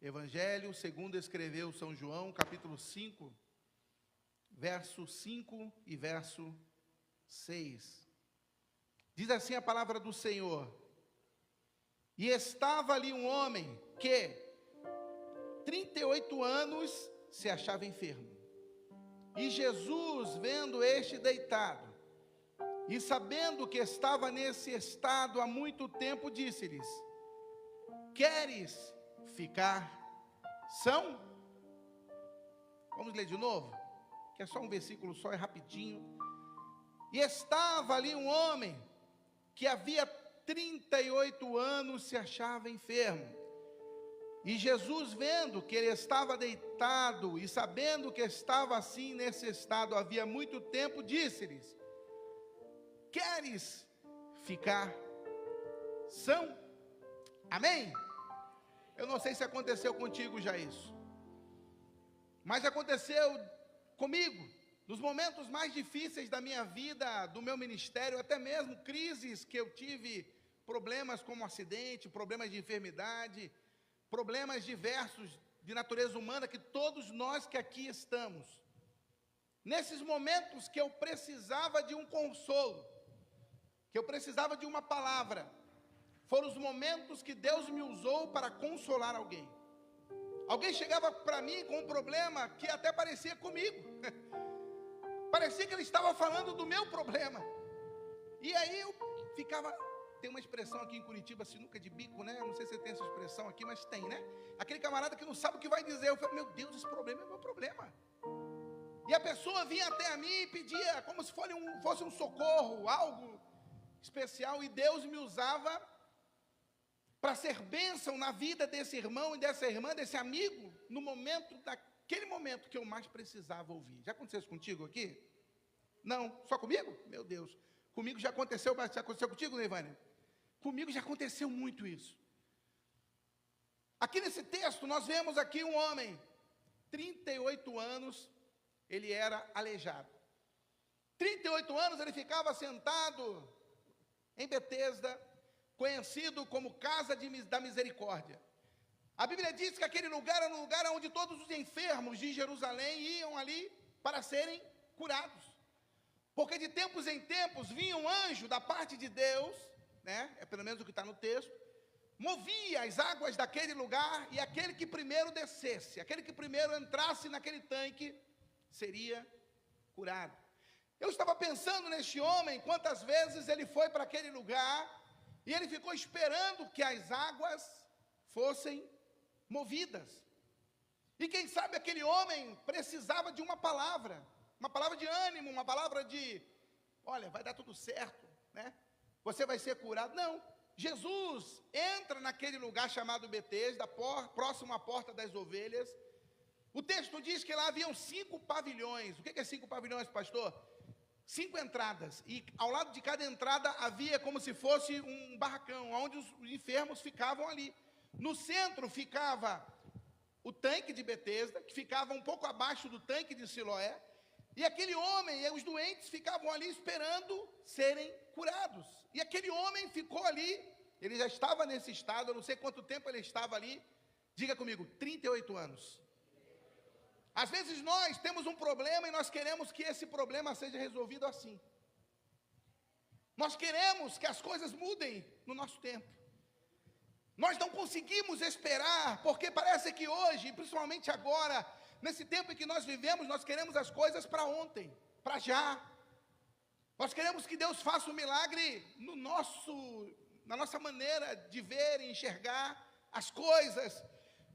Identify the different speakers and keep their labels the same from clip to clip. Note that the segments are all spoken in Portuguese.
Speaker 1: Evangelho segundo escreveu São João, capítulo 5, verso 5 e verso 6. Diz assim a palavra do Senhor: e estava ali um homem que 38 anos se achava enfermo. E Jesus, vendo este deitado, e sabendo que estava nesse estado há muito tempo, disse-lhes: queres ficar são? Vamos ler de novo, que é só um versículo só, é rapidinho. E estava ali um homem que havia 38 anos se achava enfermo. E Jesus, vendo que ele estava deitado e sabendo que estava assim nesse estado havia muito tempo, disse-lhes: queres ficar são? Amém? Eu não sei se aconteceu contigo já isso, mas aconteceu comigo, nos momentos mais difíceis da minha vida, do meu ministério, até mesmo crises que eu tive, problemas como acidente, problemas de enfermidade, problemas diversos de natureza humana, que todos nós que aqui estamos, nesses momentos que eu precisava de um consolo, que eu precisava de uma palavra, foram os momentos que Deus me usou para consolar alguém. Alguém chegava para mim com um problema que até parecia comigo, parecia que ele estava falando do meu problema, e aí eu ficava... Tem uma expressão aqui em Curitiba, sinuca de bico, né? Não sei se você tem essa expressão aqui, mas tem, né? Aquele camarada que não sabe o que vai dizer. Eu falei: meu Deus, esse problema é meu problema. E a pessoa vinha até a mim e pedia como se fosse um socorro, algo especial. E Deus me usava para ser bênção na vida desse irmão e dessa irmã, desse amigo, no momento, daquele momento que eu mais precisava ouvir. Já aconteceu isso contigo aqui? Não? Só comigo? Meu Deus. Comigo já aconteceu, mas já aconteceu contigo, Neivânia? Comigo já aconteceu muito isso. Aqui nesse texto, nós vemos aqui um homem, 38 anos, ele era aleijado. 38 anos ele ficava sentado em Betesda, conhecido como Casa da Misericórdia. A Bíblia diz que aquele lugar era um lugar onde todos os enfermos de Jerusalém iam ali para serem curados. Porque de tempos em tempos vinha um anjo da parte de Deus, né? É pelo menos o que está no texto, movia as águas daquele lugar, e aquele que primeiro descesse, aquele que primeiro entrasse naquele tanque, seria curado. Eu estava pensando neste homem, quantas vezes ele foi para aquele lugar, e ele ficou esperando que as águas fossem movidas. E quem sabe aquele homem precisava de uma palavra de ânimo, uma palavra de: olha, vai dar tudo certo, né? Você vai ser curado. Não, Jesus entra naquele lugar chamado Betesda, próximo à porta das ovelhas. O texto diz que lá haviam 5 pavilhões. O que é 5 pavilhões, pastor? 5 entradas, e ao lado de cada entrada havia como se fosse um barracão, onde os enfermos ficavam ali. No centro ficava o tanque de Betesda, que ficava um pouco abaixo do tanque de Siloé, e aquele homem e os doentes ficavam ali esperando serem curados. E aquele homem ficou ali, ele já estava nesse estado, eu não sei quanto tempo ele estava ali, diga comigo, 38 anos. Às vezes nós temos um problema e nós queremos que esse problema seja resolvido assim. Nós queremos que as coisas mudem no nosso tempo. Nós não conseguimos esperar, porque parece que hoje, principalmente agora, nesse tempo em que nós vivemos, nós queremos as coisas para ontem, para já. Nós queremos que Deus faça um milagre na nossa maneira de ver e enxergar as coisas.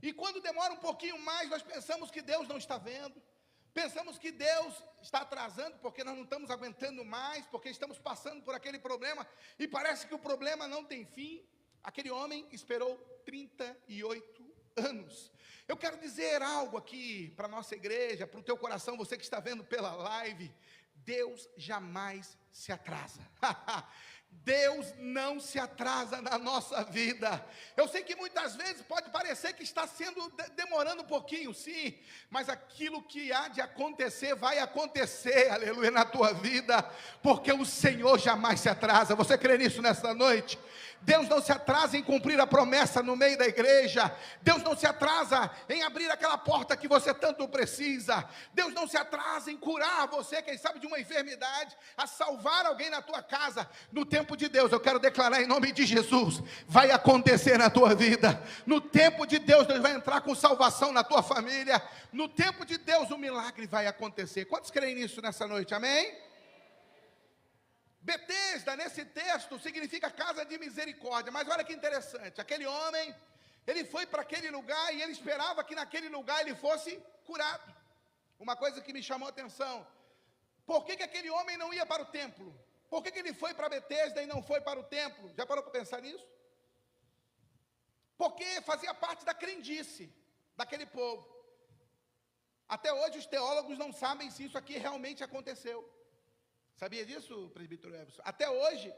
Speaker 1: E quando demora um pouquinho mais, nós pensamos que Deus não está vendo. Pensamos que Deus está atrasando, porque nós não estamos aguentando mais, porque estamos passando por aquele problema, e parece que o problema não tem fim. Aquele homem esperou 38 anos. Eu quero dizer algo aqui para a nossa igreja, para o teu coração, você que está vendo pela live: Deus jamais se atrasa. Deus não se atrasa na nossa vida. Eu sei que muitas vezes pode parecer que está demorando um pouquinho, sim, mas aquilo que há de acontecer, vai acontecer, aleluia, na tua vida, porque o Senhor jamais se atrasa. Você crê nisso nessa noite? Deus não se atrasa em cumprir a promessa no meio da igreja. Deus não se atrasa em abrir aquela porta que você tanto precisa. Deus não se atrasa em curar você, quem sabe, de uma enfermidade, a salvar alguém na tua casa. No tempo de Deus, eu quero declarar em nome de Jesus, vai acontecer na tua vida. No tempo de Deus, Deus vai entrar com salvação na tua família. No tempo de Deus, o milagre vai acontecer. Quantos creem nisso nessa noite? Amém? Betesda, nesse texto, significa casa de misericórdia. Mas olha que interessante, aquele homem, ele foi para aquele lugar e ele esperava que naquele lugar ele fosse curado. Uma coisa que me chamou a atenção, por que aquele homem não ia para o templo? Por que ele foi para Betesda e não foi para o templo? Já parou para pensar nisso? Porque fazia parte da crendice daquele povo. Até hoje os teólogos não sabem se isso aqui realmente aconteceu. Sabia disso, presbítero Everson? Até hoje,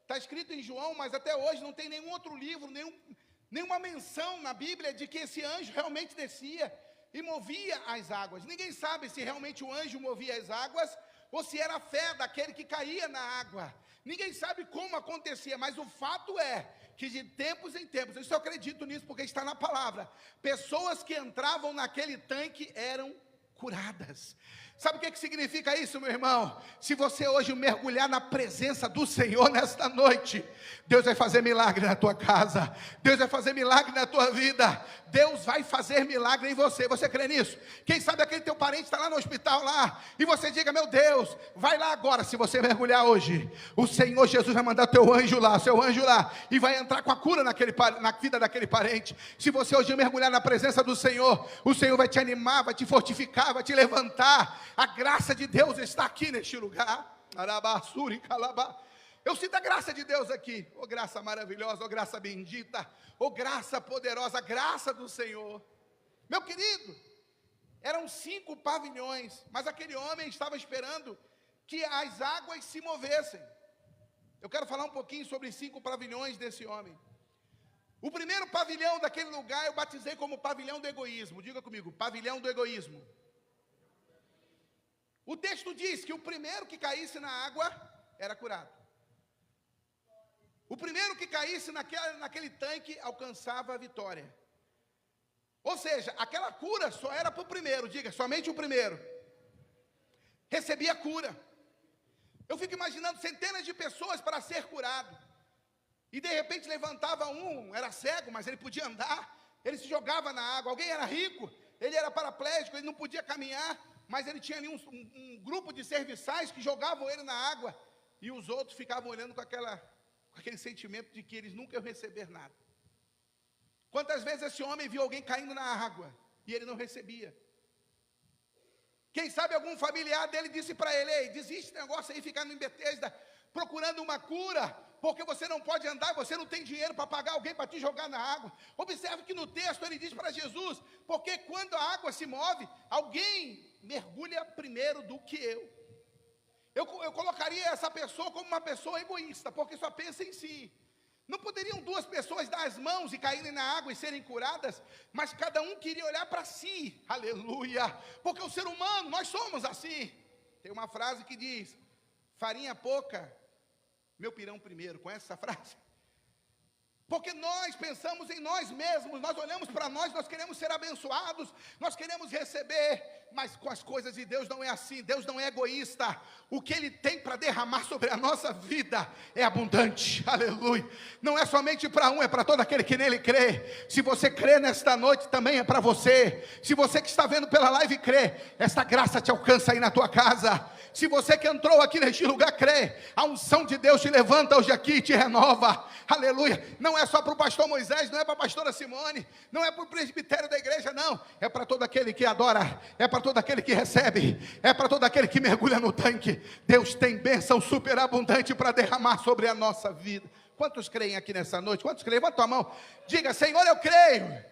Speaker 1: está escrito em João, mas até hoje não tem nenhum outro livro, nenhuma menção na Bíblia de que esse anjo realmente descia e movia as águas. Ninguém sabe se realmente o anjo movia as águas ou se era a fé daquele que caía na água. Ninguém sabe como acontecia, mas o fato é que de tempos em tempos, eu só acredito nisso porque está na palavra, pessoas que entravam naquele tanque eram curadas. Sabe o que significa isso, meu irmão? Se você hoje mergulhar na presença do Senhor nesta noite, Deus vai fazer milagre na tua casa, Deus vai fazer milagre na tua vida, Deus vai fazer milagre em você. Você crê nisso? Quem sabe aquele teu parente está lá no hospital lá, e você diga, meu Deus, vai lá agora. Se você mergulhar hoje, o Senhor Jesus vai mandar seu anjo lá, e vai entrar com a cura na vida daquele parente. Se você hoje mergulhar na presença do Senhor, o Senhor vai te animar, vai te fortificar, vai te levantar. A graça de Deus está aqui neste lugar. Eu sinto a graça de Deus aqui. Oh, graça maravilhosa, oh, graça bendita, oh, graça poderosa, a graça do Senhor. Meu querido, eram 5 pavilhões, mas aquele homem estava esperando que as águas se movessem. Eu quero falar um pouquinho sobre 5 pavilhões desse homem. O primeiro pavilhão daquele lugar eu batizei como pavilhão do egoísmo. Diga comigo, pavilhão do egoísmo. O texto diz que o primeiro que caísse na água era curado. O primeiro que caísse naquele tanque alcançava a vitória. Ou seja, aquela cura só era para o primeiro. Diga, somente o primeiro recebia cura. Eu fico imaginando centenas de pessoas para ser curado. E de repente levantava um, era cego, mas ele podia andar. Ele se jogava na água. Alguém era rico, ele era paraplégico, ele não podia caminhar, mas ele tinha ali um grupo de serviçais que jogavam ele na água, e os outros ficavam olhando com aquele sentimento de que eles nunca iam receber nada. Quantas vezes esse homem viu alguém caindo na água, e ele não recebia? Quem sabe algum familiar dele disse para ele, ei, desiste desse negócio aí, ficando em Betesda, procurando uma cura, porque você não pode andar, você não tem dinheiro para pagar alguém para te jogar na água. Observe que no texto ele diz para Jesus, porque quando a água se move, alguém mergulha primeiro do que eu. Eu colocaria essa pessoa como uma pessoa egoísta, porque só pensa em si. Não poderiam 2 pessoas dar as mãos e caírem na água e serem curadas, mas cada um queria olhar para si, aleluia, porque o ser humano, nós somos assim. Tem uma frase que diz, farinha pouca, meu pirão primeiro. Conhece essa frase? Porque nós pensamos em nós mesmos, nós olhamos para nós queremos ser abençoados, nós queremos receber, mas com as coisas de Deus não é assim. Deus não é egoísta. O que Ele tem para derramar sobre a nossa vida é abundante, aleluia. Não é somente para um, é para todo aquele que nele crê. Se você crê nesta noite, também é para você. Se você que está vendo pela live crê, esta graça te alcança aí na tua casa. Se você que entrou aqui neste lugar crê, a unção de Deus te levanta hoje aqui e te renova, aleluia. Não é só para o pastor Moisés, não é para a pastora Simone, não é para o presbitério da igreja, não. É para todo aquele que adora, é para todo aquele que recebe, é para todo aquele que mergulha no tanque. Deus tem bênção superabundante para derramar sobre a nossa vida. Quantos creem aqui nessa noite? Quantos creem? Levanta a mão, diga, Senhor, eu creio.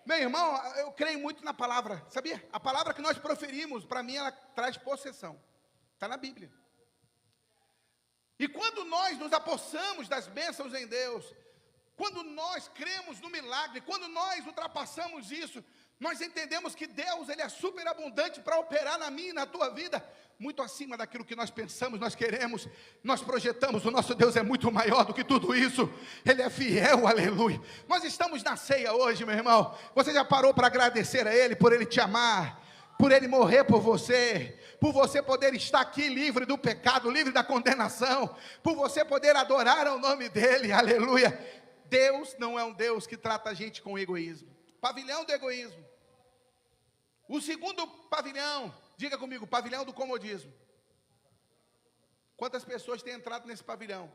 Speaker 1: Meu irmão, eu creio muito na palavra, sabia? A palavra que nós proferimos, para mim, ela traz possessão. Está na Bíblia. E quando nós nos apossamos das bênçãos em Deus, Quando nós cremos no milagre, quando nós ultrapassamos isso, nós entendemos que Deus, Ele é superabundante para operar na minha e na tua vida, muito acima daquilo que nós pensamos, nós queremos, nós projetamos. O nosso Deus é muito maior do que tudo isso, Ele é fiel, aleluia. Nós estamos na ceia hoje, meu irmão. Você já parou para agradecer a Ele, por Ele te amar, por Ele morrer por você poder estar aqui livre do pecado, livre da condenação, por você poder adorar ao nome dEle, aleluia. Deus não é um Deus que trata a gente com egoísmo. Pavilhão do egoísmo. O segundo pavilhão, diga comigo, pavilhão do comodismo. Quantas pessoas têm entrado nesse pavilhão?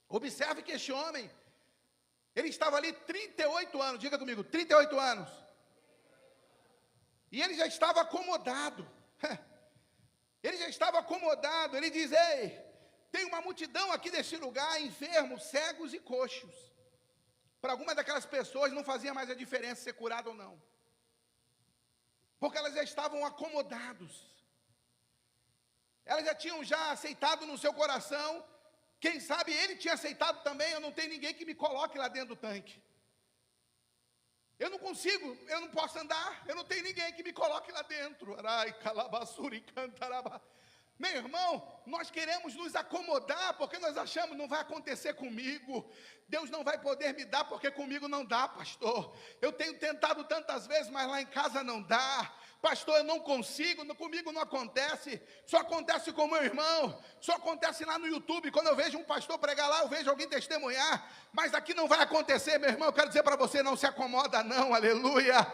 Speaker 1: Observe que este homem, ele estava ali 38 anos, diga comigo, 38 anos. E ele já estava acomodado. Ele já estava acomodado. Ele diz: ei, tem uma multidão aqui neste lugar, enfermos, cegos e coxos. Para algumas daquelas pessoas não fazia mais a diferença ser curado ou não, porque elas já estavam acomodados. Elas já tinham aceitado no seu coração. Quem sabe ele tinha aceitado também: eu não tenho ninguém que me coloque lá dentro do tanque. Eu não consigo, eu não posso andar, eu não tenho ninguém que me coloque lá dentro. Meu irmão, nós queremos nos acomodar, porque nós achamos: não vai acontecer comigo, Deus não vai poder me dar, porque comigo não dá, pastor. Eu tenho tentado tantas vezes, mas lá em casa não dá. Pastor, eu não consigo, comigo não acontece, só acontece com o meu irmão, só acontece lá no YouTube. Quando eu vejo um pastor pregar lá, eu vejo alguém testemunhar, mas aqui não vai acontecer, meu irmão. Eu quero dizer para você: não se acomoda não, aleluia.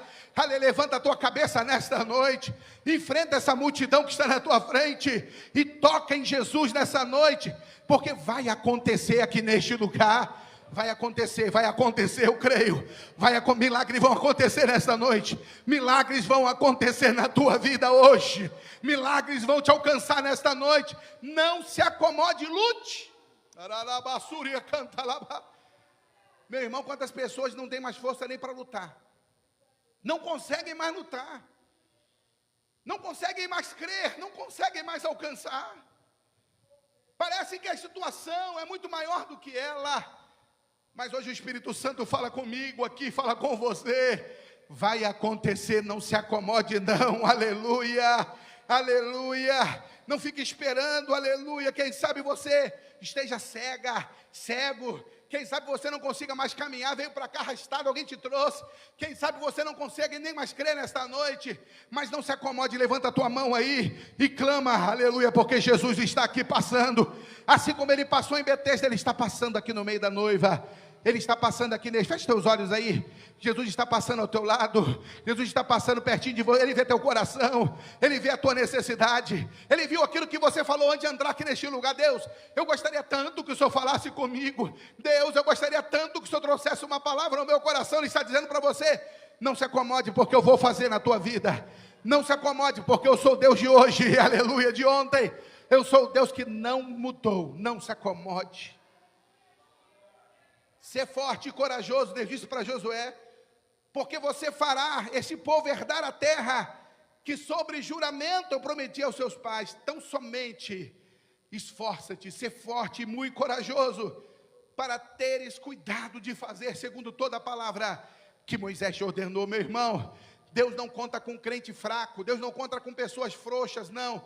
Speaker 1: Levanta a tua cabeça nesta noite, enfrenta essa multidão que está na tua frente, e toca em Jesus nessa noite, porque vai acontecer aqui neste lugar. Vai acontecer, eu creio. Milagres vão acontecer nesta noite. Milagres vão acontecer na tua vida hoje. Milagres vão te alcançar nesta noite. Não se acomode, lute. Meu irmão, quantas pessoas não têm mais força nem para lutar? Não conseguem mais lutar. Não conseguem mais crer, não conseguem mais alcançar. Parece que a situação é muito maior do que ela. Mas hoje o Espírito Santo fala comigo aqui, fala com você: vai acontecer, não se acomode não, aleluia, aleluia. Não fique esperando, aleluia. Quem sabe você esteja cego, quem sabe você não consiga mais caminhar, veio para cá arrastado, alguém te trouxe. Quem sabe você não consegue nem mais crer nesta noite, mas não se acomode, levanta a tua mão aí e clama, aleluia, porque Jesus está aqui passando, assim como Ele passou em Betesda, Ele está passando aqui no meio da noiva. Ele está passando aqui nele. Feche teus olhos aí. Jesus está passando ao teu lado. Jesus está passando pertinho de você. Ele vê teu coração. Ele vê a tua necessidade. Ele viu aquilo que você falou antes de entrar aqui neste lugar. Deus, eu gostaria tanto que o Senhor falasse comigo. Deus, eu gostaria tanto que o Senhor trouxesse uma palavra no meu coração. Ele está dizendo para você: não se acomode, porque eu vou fazer na tua vida. Não se acomode, porque eu sou o Deus de hoje, aleluia, de ontem. Eu sou o Deus que não mudou. Não se acomode. Ser forte e corajoso, Deus disse para Josué: porque você fará esse povo herdar a terra que sobre juramento eu prometi aos seus pais. Então somente esforça-te, ser forte e muito corajoso, para teres cuidado de fazer segundo toda a palavra que Moisés te ordenou. Meu irmão, Deus não conta com crente fraco, Deus não conta com pessoas frouxas, não.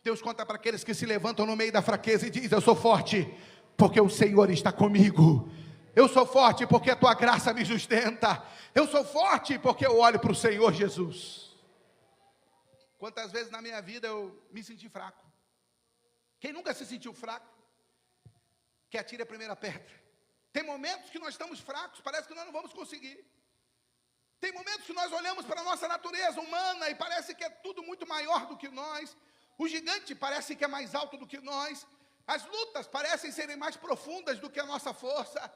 Speaker 1: Deus conta para aqueles que se levantam no meio da fraqueza e dizem: eu sou forte, porque o Senhor está comigo. Eu sou forte porque a tua graça me sustenta. Eu sou forte porque eu olho para o Senhor Jesus. Quantas vezes na minha vida eu me senti fraco? Quem nunca se sentiu fraco? Que atire a primeira pedra. Tem momentos que nós estamos fracos, parece que nós não vamos conseguir. Tem momentos que nós olhamos para a nossa natureza humana e parece que é tudo muito maior do que nós. O gigante parece que é mais alto do que nós. As lutas parecem serem mais profundas do que a nossa força.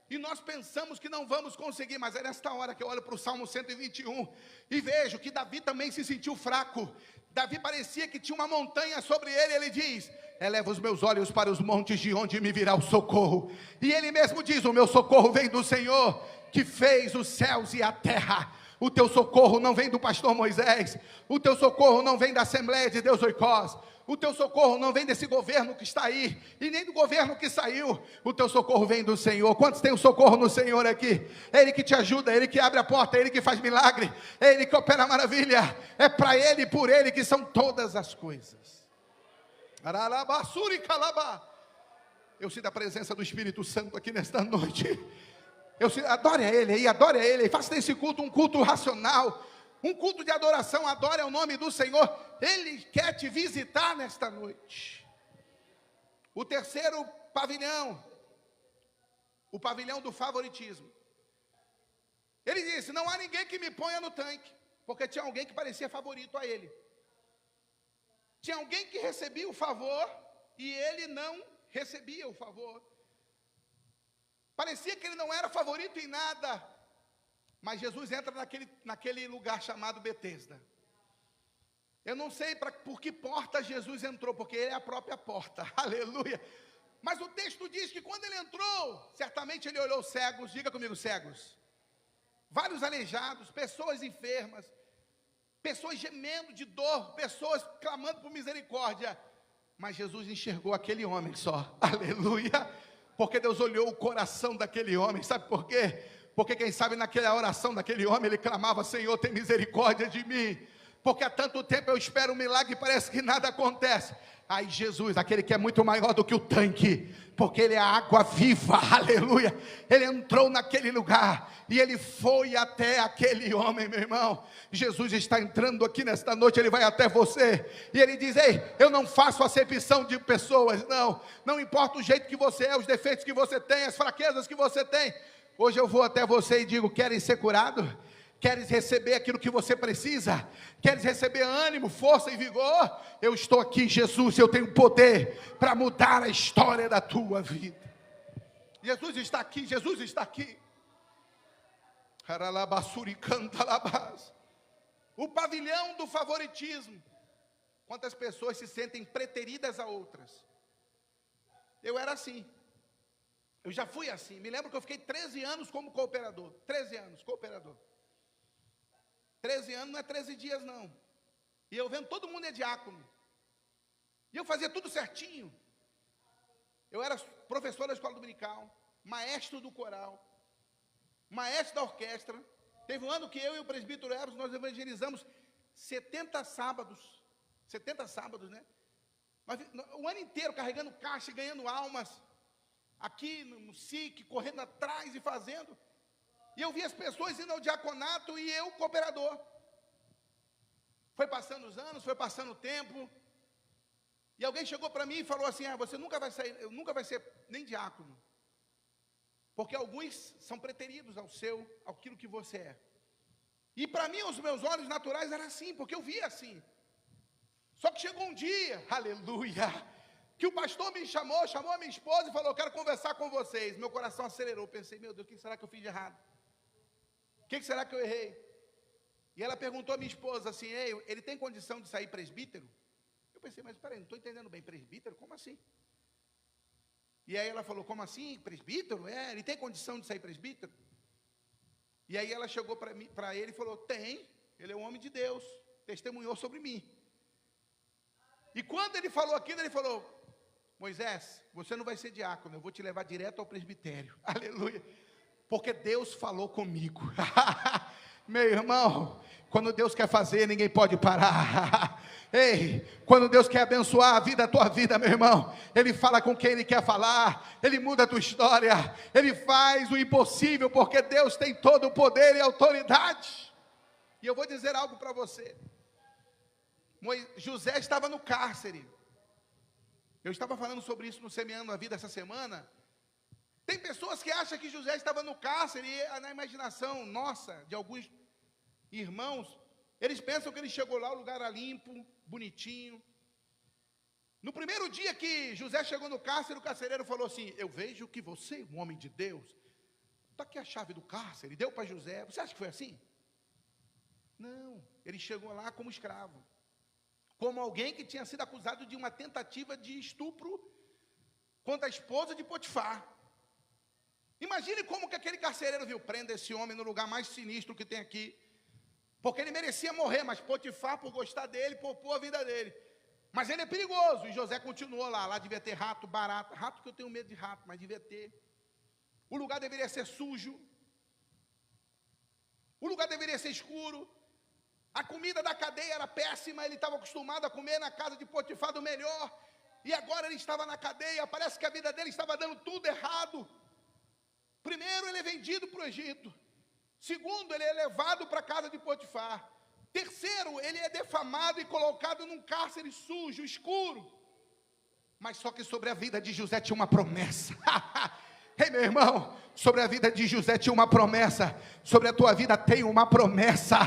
Speaker 1: E nós pensamos que não vamos conseguir, mas é nesta hora que eu olho para o Salmo 121 e vejo que Davi também se sentiu fraco. Davi parecia que tinha uma montanha sobre ele. Ele diz: eleva os meus olhos para os montes, de onde me virá o socorro. E ele mesmo diz: o meu socorro vem do Senhor, que fez os céus e a terra. O teu socorro não vem do pastor Moisés. O teu socorro não vem da Assembleia de Deus Oicós. O teu socorro não vem desse governo que está aí, e nem do governo que saiu. O teu socorro vem do Senhor. Quantos tem o socorro no Senhor aqui? É Ele que te ajuda, é Ele que abre a porta, é Ele que faz milagre, é Ele que opera maravilha. É para Ele e por Ele que são todas as coisas. Eu sinto a presença do Espírito Santo aqui nesta noite. Adore a Ele aí, adore a Ele aí. Faça desse culto um culto racional, um culto de adoração. Adore ao nome do Senhor. Ele quer te visitar nesta noite. O terceiro pavilhão, o pavilhão do favoritismo. Ele disse: não há ninguém que me ponha no tanque, porque tinha alguém que parecia favorito a ele. Tinha alguém que recebia o favor e ele não recebia o favor. Parecia que ele não era favorito em nada. Mas Jesus entra naquele lugar chamado Betesda. Eu não sei por que porta Jesus entrou, porque Ele é a própria porta, aleluia. Mas o texto diz que quando Ele entrou, certamente Ele olhou cegos, diga comigo, cegos. Vários aleijados, pessoas enfermas, pessoas gemendo de dor, pessoas clamando por misericórdia. Mas Jesus enxergou aquele homem só, aleluia. Porque Deus olhou o coração daquele homem, sabe por quê? Porque quem sabe naquela oração daquele homem, ele clamava: Senhor, tem misericórdia de mim. Porque há tanto tempo eu espero um milagre e parece que nada acontece. Aí Jesus, aquele que é muito maior do que o tanque, porque Ele é a água viva, aleluia. Ele entrou naquele lugar e Ele foi até aquele homem, meu irmão. Jesus está entrando aqui nesta noite, Ele vai até você. E Ele diz: ei, eu não faço acepção de pessoas, não importa o jeito que você é, os defeitos que você tem, as fraquezas que você tem. Hoje eu vou até você e digo: querem ser curados? Queres receber aquilo que você precisa? Queres receber ânimo, força e vigor? Eu estou aqui, Jesus, eu tenho poder para mudar a história da tua vida. Jesus está aqui, Jesus está aqui. O pavilhão do favoritismo. Quantas pessoas se sentem preteridas a outras? Eu era assim. Eu já fui assim. Me lembro que eu fiquei 13 anos como cooperador. 13 anos, cooperador. 13 anos não é 13 dias não. E eu vendo todo mundo é diácono. E eu fazia tudo certinho. Eu era professor da escola dominical, maestro do coral, maestro da orquestra. Teve um ano que eu e o presbítero Eros, nós evangelizamos 70 sábados. 70 sábados, né? O ano inteiro carregando caixa e ganhando almas. Aqui no SIC, correndo atrás e fazendo. E eu vi as pessoas indo ao diaconato e eu cooperador. Foi passando os anos, foi passando o tempo. E alguém chegou para mim e falou assim: você nunca vai vai ser nem diácono. Porque alguns são preteridos àquilo que você é. E para mim, os meus olhos naturais eram assim, porque eu via assim. Só que chegou um dia, aleluia, que o pastor me chamou a minha esposa e falou: eu quero conversar com vocês. Meu coração acelerou, pensei: meu Deus, o que será que eu fiz de errado? O que será que eu errei? E ela perguntou à minha esposa assim: ei, ele tem condição de sair presbítero? Eu pensei: mas peraí, não estou entendendo bem, presbítero? Como assim? E aí ela falou: como assim, presbítero? Ele tem condição de sair presbítero? E aí ela chegou para ele e falou: tem, ele é um homem de Deus, testemunhou sobre mim. E quando ele falou aquilo, ele falou: Moisés, você não vai ser diácono, eu vou te levar direto ao presbitério. Aleluia. Porque Deus falou comigo. Meu irmão, quando Deus quer fazer, ninguém pode parar. Ei, quando Deus quer abençoar a tua vida, meu irmão, Ele fala com quem Ele quer falar, Ele muda a tua história, Ele faz o impossível, porque Deus tem todo o poder e autoridade. E eu vou dizer algo para você. José estava no cárcere. Eu estava falando sobre isso no Semeando a Vida essa semana. Tem pessoas que acham que José estava no cárcere e na imaginação nossa, de alguns irmãos, eles pensam que ele chegou lá, o lugar era limpo, bonitinho. No primeiro dia que José chegou no cárcere, o carcereiro falou assim: eu vejo que você, um homem de Deus, está aqui a chave do cárcere, deu para José. Você acha que foi assim? Não, ele chegou lá como escravo, como alguém que tinha sido acusado de uma tentativa de estupro contra a esposa de Potifar. Imagine como que aquele carcereiro viu: prenda esse homem no lugar mais sinistro que tem aqui, porque ele merecia morrer, mas Potifar, por gostar dele, poupou a vida dele. Mas ele é perigoso, e José continuou lá devia ter rato, barata, rato que eu tenho medo de rato, mas devia ter. O lugar deveria ser sujo, o lugar deveria ser escuro, a comida da cadeia era péssima, ele estava acostumado a comer na casa de Potifar do melhor, e agora ele estava na cadeia, parece que a vida dele estava dando tudo errado. Primeiro, ele é vendido para o Egito. Segundo, ele é levado para a casa de Potifar. Terceiro, ele é defamado e colocado num cárcere sujo, escuro. Mas só que sobre a vida de José tinha uma promessa. Ei, meu irmão, sobre a vida de José tinha uma promessa. Sobre a tua vida tem uma promessa.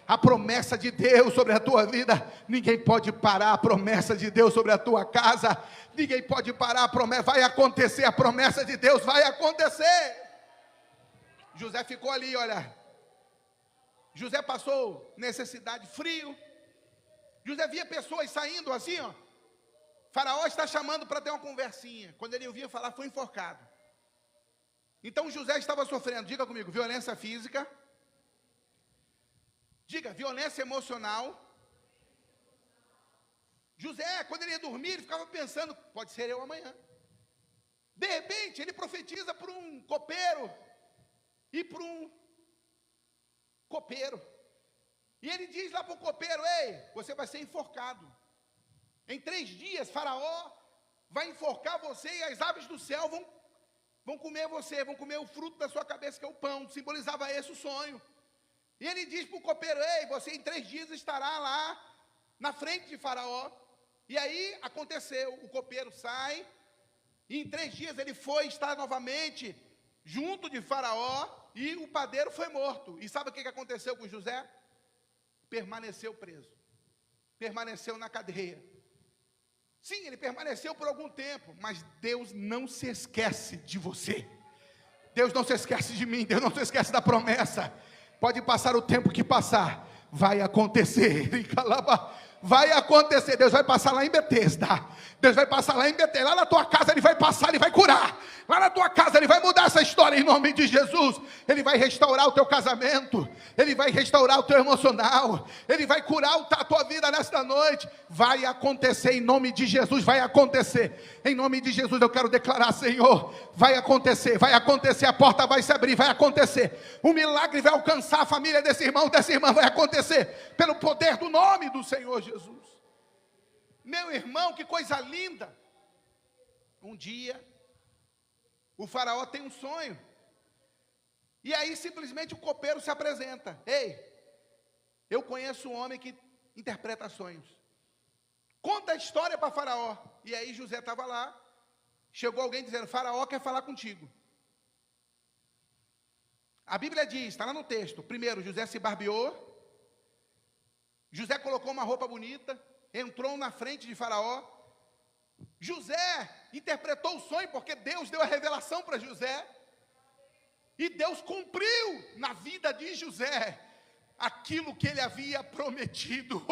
Speaker 1: A promessa de Deus sobre a tua vida, ninguém pode parar a promessa de Deus sobre a tua casa, ninguém pode parar a promessa, vai acontecer, a promessa de Deus vai acontecer. José ficou ali, olha, José passou necessidade, frio, José via pessoas saindo assim, ó, Faraó está chamando para ter uma conversinha, quando ele ouvia falar, foi enforcado. Então José estava sofrendo, diga comigo, violência física, diga, violência emocional. José, quando ele ia dormir, ele ficava pensando, pode ser eu amanhã. De repente, ele profetiza para um copeiro e para um copeiro. E ele diz lá para o copeiro, ei, você vai ser enforcado. Em 3 dias, Faraó vai enforcar você e as aves do céu vão comer você, vão comer o fruto da sua cabeça, que é o pão. Simbolizava esse o sonho. E ele diz para o copeiro, ei, você em 3 dias estará lá na frente de Faraó. E aí aconteceu, o copeiro sai, e em 3 dias ele foi estar novamente junto de Faraó, e o padeiro foi morto. E sabe o que aconteceu com José? Permaneceu preso, permaneceu na cadeia. Sim, ele permaneceu por algum tempo, mas Deus não se esquece de você. Deus não se esquece de mim, Deus não se esquece da promessa. Pode passar o tempo que passar, vai acontecer. Vai acontecer. Deus vai passar lá em Betesda. Deus vai passar lá em Betesda. Lá na tua casa ele vai passar, ele vai curar. Lá na tua casa ele vai mudar essa história em nome de Jesus. Ele vai restaurar o teu casamento. Ele vai restaurar o teu emocional. Ele vai curar a tua vida nesta noite. Vai acontecer em nome de Jesus. Vai acontecer. Em nome de Jesus eu quero declarar, Senhor, vai acontecer. Vai acontecer. A porta vai se abrir. Vai acontecer. O milagre vai alcançar a família desse irmão, dessa irmã. Vai acontecer pelo poder do nome do Senhor Jesus. Meu irmão, que coisa linda. Um dia o faraó tem um sonho, e aí simplesmente o copeiro se apresenta, ei, eu conheço um homem que interpreta sonhos, conta a história para Faraó. E aí José estava lá, chegou alguém dizendo, Faraó quer falar contigo. A Bíblia diz, está lá no texto, primeiro José se barbeou, José colocou uma roupa bonita, entrou na frente de Faraó. José interpretou o sonho, porque Deus deu a revelação para José, e Deus cumpriu na vida de José aquilo que ele havia prometido.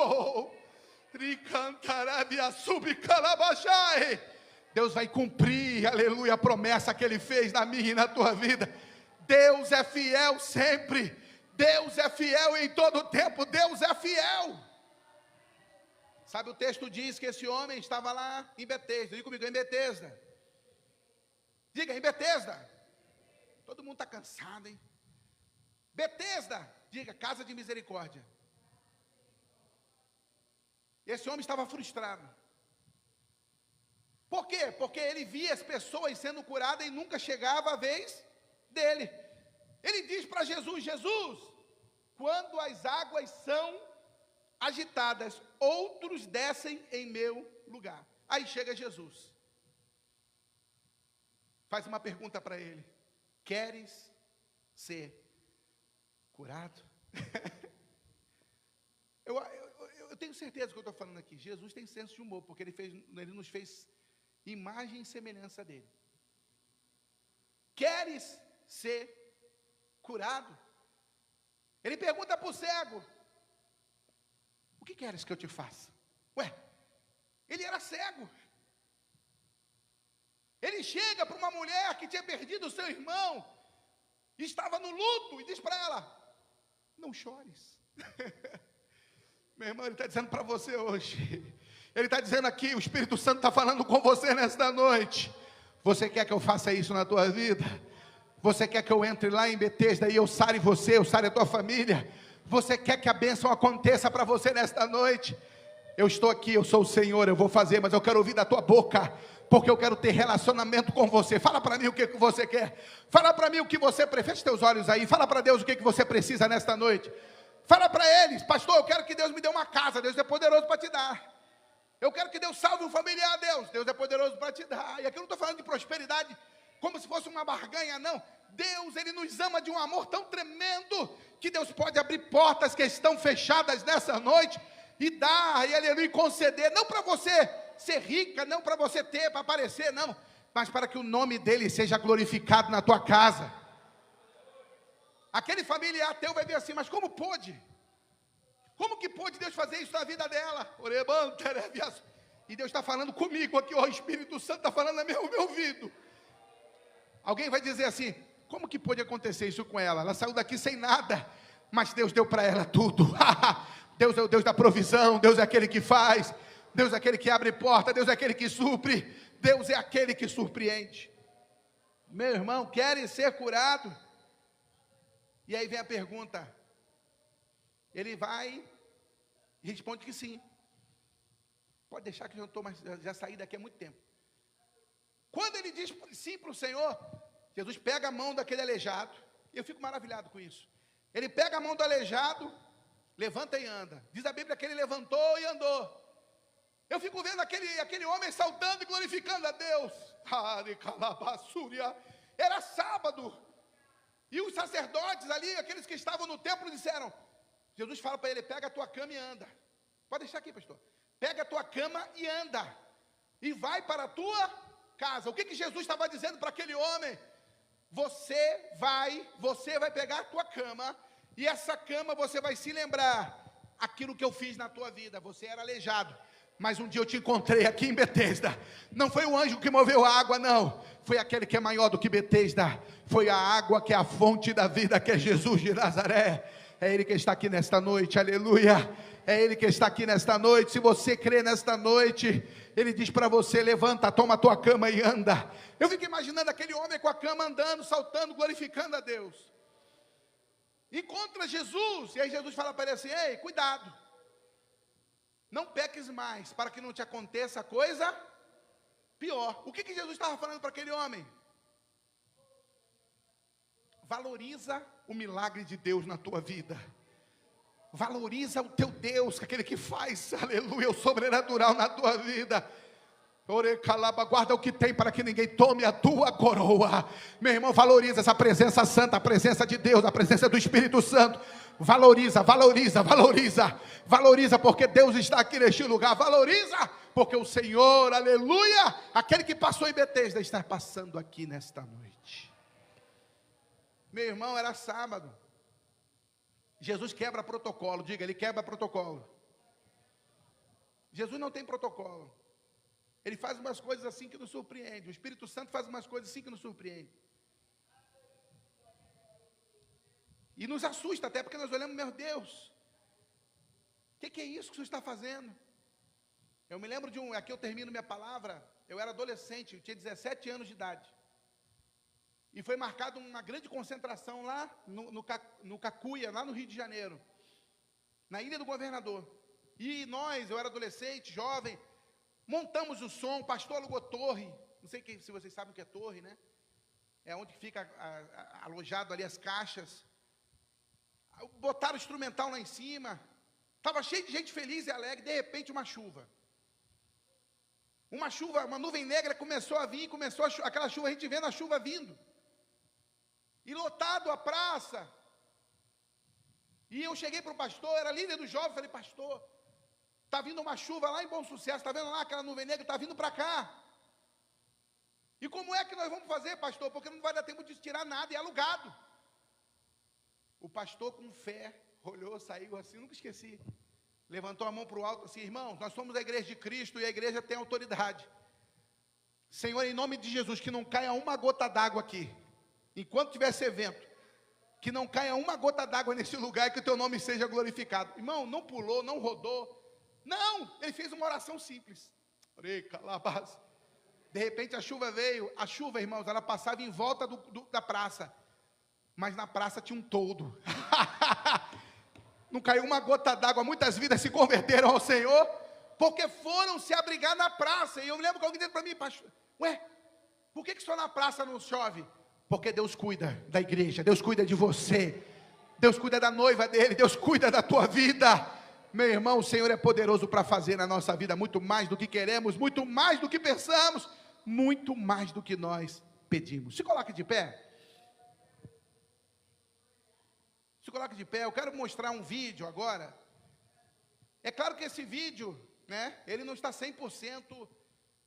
Speaker 1: Deus vai cumprir, aleluia, a promessa que ele fez na minha e na tua vida. Deus é fiel sempre. Deus é fiel em todo tempo. Deus é fiel. Sabe, o texto diz que esse homem estava lá em Betesda. Diga comigo, em Betesda. Diga, em Betesda. Todo mundo está cansado, hein? Betesda, diga, casa de misericórdia. Esse homem estava frustrado. Por quê? Porque ele via as pessoas sendo curadas e nunca chegava a vez dele. Ele diz para Jesus, Jesus, quando as águas são agitadas, outros descem em meu lugar. Aí chega Jesus, faz uma pergunta para ele, queres ser curado? eu tenho certeza do que eu estou falando aqui. Jesus tem senso de humor, porque ele nos fez imagem e semelhança dele. Queres ser curado? Ele pergunta para o cego, o que queres que eu te faça? Ué, ele era cego. Ele chega para uma mulher que tinha perdido o seu irmão, estava no luto, e diz para ela, não chores. Meu irmão, Ele está dizendo para você hoje. Ele está dizendo aqui, o Espírito Santo está falando com você nesta noite. Você quer que eu faça isso na tua vida? Você quer que eu entre lá em Betesda e eu sare você, eu sare a tua família? Você quer que a bênção aconteça para você nesta noite? Eu estou aqui, eu sou o Senhor, eu vou fazer, mas eu quero ouvir da tua boca, porque eu quero ter relacionamento com você. Fala para mim o que você quer. Fala para mim o que você prefere. Feche teus olhos aí. Fala para Deus o que você precisa nesta noite. Fala para eles: pastor, eu quero que Deus me dê uma casa. Deus é poderoso para te dar. Eu quero que Deus salve um familiar. Deus é poderoso para te dar. E aqui eu não estou falando de prosperidade como se fosse uma barganha, não. Deus, Ele nos ama de um amor tão tremendo, que Deus pode abrir portas que estão fechadas nessa noite, e dar, e aleluia, conceder, não para você ser rica, não para você ter, para aparecer, não, mas para que o nome dEle seja glorificado na tua casa. Aquele familiar teu vai ver assim: mas como pôde? Como que pôde Deus fazer isso na vida dela? E Deus está falando comigo aqui, o Espírito Santo está falando no meu ouvido. Alguém vai dizer assim: como que pôde acontecer isso com ela? Ela saiu daqui sem nada, mas Deus deu para ela tudo. Deus é o Deus da provisão, Deus é aquele que faz, Deus é aquele que abre porta, Deus é aquele que supre, Deus é aquele que surpreende. Meu irmão, querem ser curado? E aí vem a pergunta. Ele vai e responde que sim. Pode deixar que eu estou, mas já saí daqui há muito tempo. Quando ele diz sim para o Senhor, Jesus pega a mão daquele aleijado, e eu fico maravilhado com isso. Ele pega a mão do aleijado, levanta e anda. Diz a Bíblia que ele levantou e andou. Eu fico vendo aquele homem saltando e glorificando a Deus. Era sábado, e os sacerdotes ali, aqueles que estavam no templo, disseram: Jesus fala para ele: pega a tua cama e anda. Pode deixar aqui, pastor. Pega a tua cama e anda, e vai para a tua casa. O que Jesus estava dizendo para aquele homem? Você vai pegar a tua cama, e essa cama você vai se lembrar aquilo que eu fiz na tua vida. Você era aleijado, mas um dia eu te encontrei aqui em Betesda. Não foi o anjo que moveu a água, não. Foi aquele que é maior do que Betesda. Foi a água que é a fonte da vida, que é Jesus de Nazaré. É Ele que está aqui nesta noite, aleluia. É Ele que está aqui nesta noite. Se você crê nesta noite, Ele diz para você: levanta, toma a tua cama e anda. Eu fico imaginando aquele homem com a cama andando, saltando, glorificando a Deus. Encontra Jesus, e aí Jesus fala para ele assim: ei, cuidado, não peques mais, para que não te aconteça coisa pior. O que Jesus estava falando para aquele homem? Valoriza o milagre de Deus na tua vida. Valoriza o teu Deus, aquele que faz, aleluia, o sobrenatural na tua vida. Guarda o que tem para que ninguém tome a tua coroa. Meu irmão, valoriza essa presença santa, a presença de Deus, a presença do Espírito Santo. Valoriza, porque Deus está aqui neste lugar. Valoriza, porque o Senhor, aleluia, aquele que passou em Betesda, está passando aqui nesta noite. Meu irmão, era sábado. Jesus quebra protocolo. Diga, Ele quebra protocolo. Jesus não tem protocolo. Ele faz umas coisas assim que nos surpreende. O Espírito Santo faz umas coisas assim que nos surpreende. E nos assusta até, porque nós olhamos: meu Deus, o que é isso que o Senhor está fazendo? Eu me lembro de aqui eu termino minha palavra. Eu era adolescente, eu tinha 17 anos de idade. E foi marcada uma grande concentração lá no Cacuia, lá no Rio de Janeiro, na Ilha do Governador. E nós, eu era adolescente, jovem, montamos o som, o pastor alugou torre. Não sei se vocês sabem o que é torre, né? É onde fica alojado ali as caixas. Botaram o instrumental lá em cima. Estava cheio de gente feliz e alegre. De repente uma chuva, uma nuvem negra começou a vir. Aquela chuva, a gente vendo a chuva vindo. E lotado a praça. E eu cheguei para o pastor, era líder do jovem, falei: pastor, está vindo uma chuva lá em Bom Sucesso, está vendo lá aquela nuvem negra, está vindo para cá. E como é que nós vamos fazer, pastor? Porque não vai dar tempo de tirar nada, é alugado. O pastor, com fé, olhou, saiu assim, nunca esqueci. Levantou a mão para o alto assim: irmãos, nós somos a igreja de Cristo e a igreja tem autoridade. Senhor, em nome de Jesus, que não caia uma gota d'água aqui, enquanto tiver esse evento. Que não caia uma gota d'água nesse lugar e que o teu nome seja glorificado. Irmão, não pulou, não rodou. Não, ele fez uma oração simples. De repente a chuva veio. A chuva, irmãos, ela passava em volta da praça. Mas na praça tinha um toldo. Não caiu uma gota d'água. Muitas vidas se converteram ao Senhor porque foram se abrigar na praça. E eu me lembro que alguém disse para mim, pastor, ué, por que só na praça não chove? Porque Deus cuida da igreja, Deus cuida de você, Deus cuida da noiva dele, Deus cuida da tua vida. Meu irmão, o Senhor é poderoso para fazer na nossa vida muito mais do que queremos, muito mais do que pensamos, muito mais do que nós pedimos. Se coloque de pé. Se coloque de pé. Eu quero mostrar um vídeo agora. É claro que esse vídeo, né, ele não está 100%,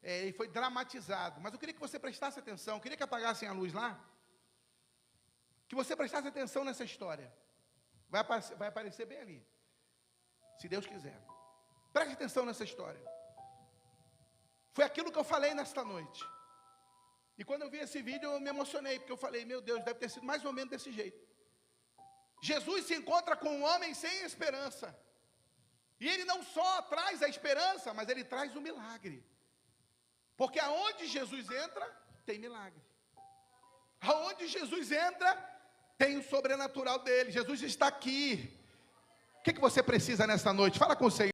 Speaker 1: ele foi dramatizado, mas eu queria que você prestasse atenção, eu queria que apagassem a luz lá, que você prestasse atenção nessa história. Vai aparecer bem ali, se Deus quiser. Preste atenção nessa história. Foi aquilo que eu falei nesta noite. E quando eu vi esse vídeo eu me emocionei, porque eu falei, meu Deus, deve ter sido mais ou menos desse jeito. Jesus se encontra com um homem sem esperança. E ele não só traz a esperança, mas ele traz o milagre. Porque aonde Jesus entra, tem milagre. Aonde Jesus entra, tem o sobrenatural dele. Jesus está aqui. O que você precisa nesta noite? Fala com o Senhor.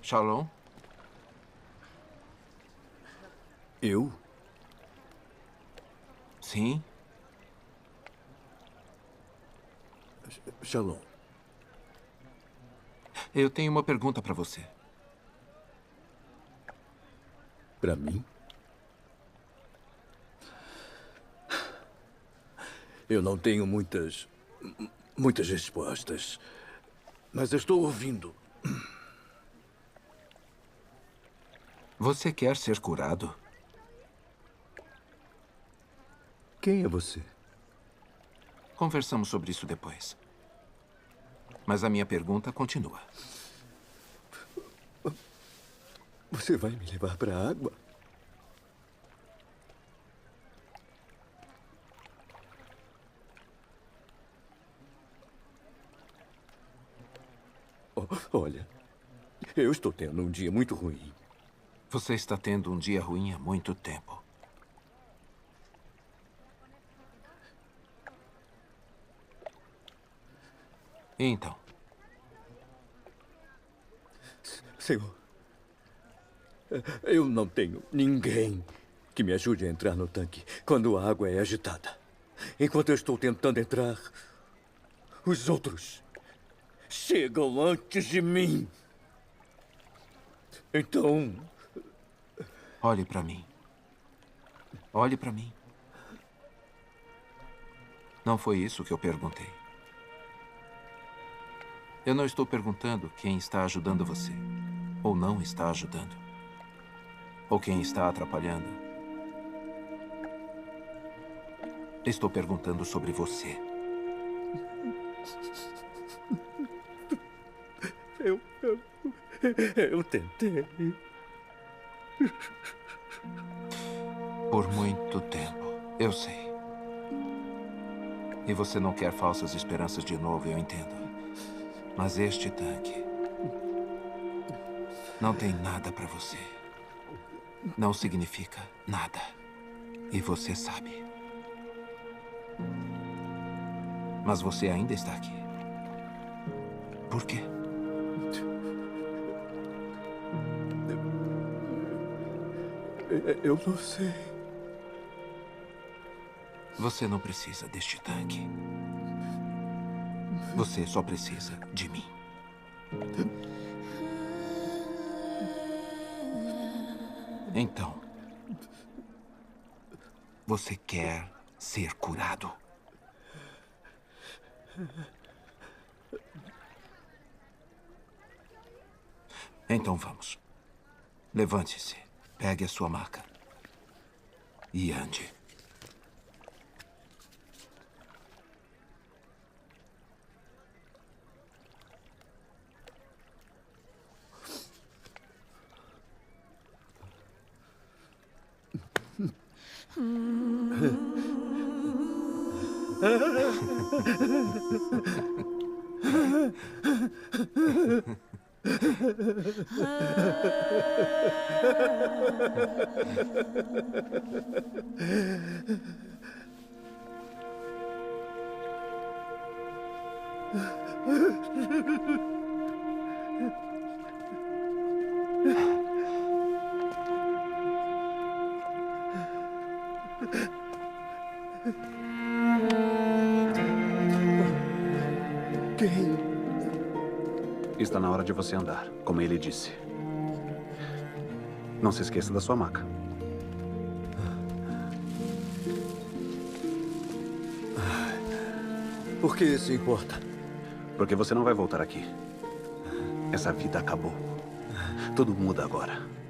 Speaker 2: Shalom?
Speaker 3: Eu?
Speaker 2: Sim?
Speaker 3: Shalom.
Speaker 2: Eu tenho uma pergunta para você.
Speaker 3: Para mim? Eu não tenho muitas respostas, mas eu estou ouvindo.
Speaker 2: Você quer ser curado?
Speaker 3: Quem é você?
Speaker 2: Conversamos sobre isso depois. Mas a minha pergunta continua.
Speaker 3: Você vai me levar para a água? Olha, eu estou tendo um dia muito ruim.
Speaker 2: Você está tendo um dia ruim há muito tempo. Então?
Speaker 3: Senhor, eu não tenho ninguém que me ajude a entrar no tanque quando a água é agitada. Enquanto eu estou tentando entrar, os outros chegam antes de mim. Então...
Speaker 2: Olhe para mim. Olhe para mim. Não foi isso que eu perguntei. Eu não estou perguntando quem está ajudando você, ou não está ajudando, ou quem está atrapalhando. Estou perguntando sobre você.
Speaker 3: Eu tentei.
Speaker 2: Por muito tempo, eu sei. E você não quer falsas esperanças de novo, eu entendo. Mas este tanque não tem nada para você. Não significa nada. E você sabe. Mas você ainda está aqui. Por quê?
Speaker 3: Eu não sei.
Speaker 2: Você não precisa deste tanque. Você só precisa de mim. Então, você quer ser curado? Então vamos. Levante-se, pegue a sua maca e ande.
Speaker 3: Quem?
Speaker 4: Está na hora de você andar, como ele disse. Não se esqueça da sua maca.
Speaker 3: Por que isso importa?
Speaker 4: Porque você não vai voltar aqui. Essa vida acabou. Tudo muda agora.